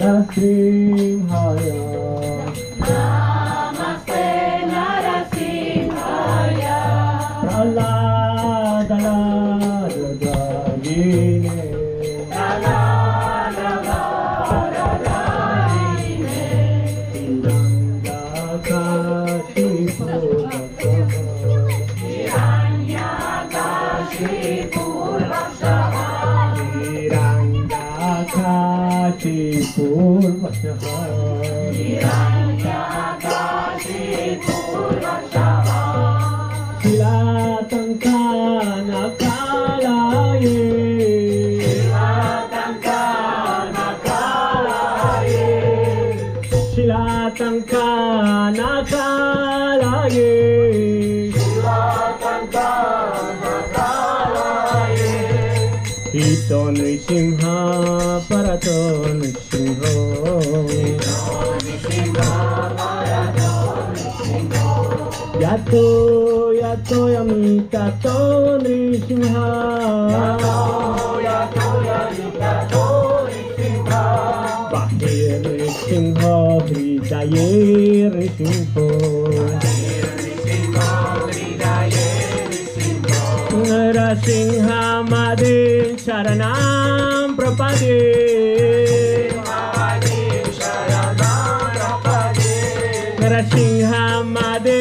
Narasimhaya. Namaste Narasimhaya. Praladana Dagine. Ito Nrisimha Parato Nrisimho. Yato Yato Yamitato Nrisimha. Bahir Nrisimho Hridaye Nrisimho. Narasingha Made Sharanam Prapade. Narasingha Made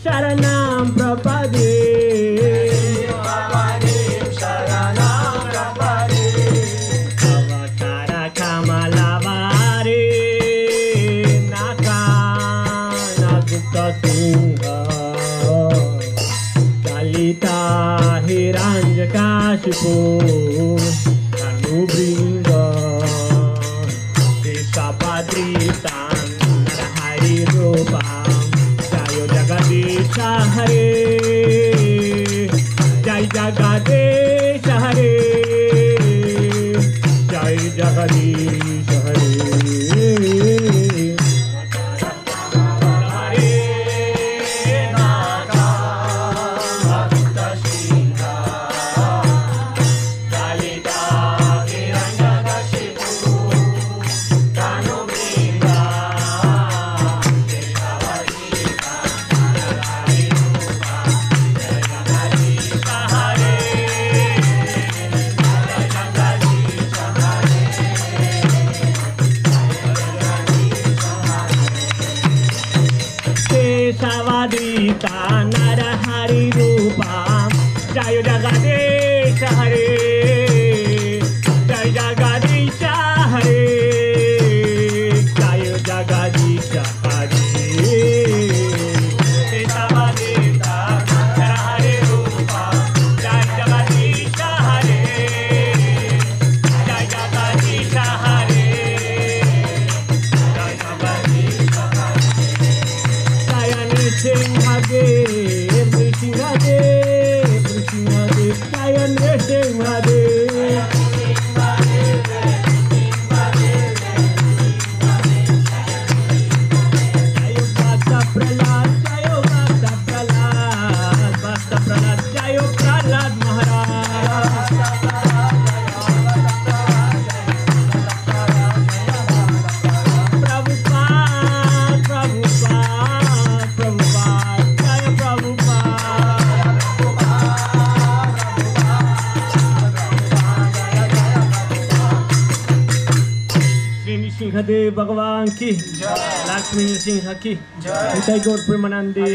Sharanam Prapade. Avatara Kamalavare Naka Nagupta Singha. Kalita Hiranjakashipu Anubringa Sisapadritan Narahari Rupam Jayo Jagadisha Hare. Jai Jagadisha Hare. Jai Jagadisha Hare. Savadita Narahari Rupam Jayo Jagadisha Hare. Jai Jagadisha Hare. Jayo Jagadisha Hare. Savadita Narahari Rupam Jai Jagadisha Hare. Jai Jagadisha Hare. Jai Jagadisha Hare. Nrisimhadev, Nrisimhadev, Nrisimhadev, Jaya Nrisimhadev. Jayo Bhakta Prahlad, Jayo Bhakta Prahlad, Bhakta Prahlad, Jayo Prahlad Maharaj. Prabhupada, Prabhupada. Jaya Sri Nrsimhadev Bhagavan ki, Lakshmi Nrsimha ki, Nitai Gaur Premanande.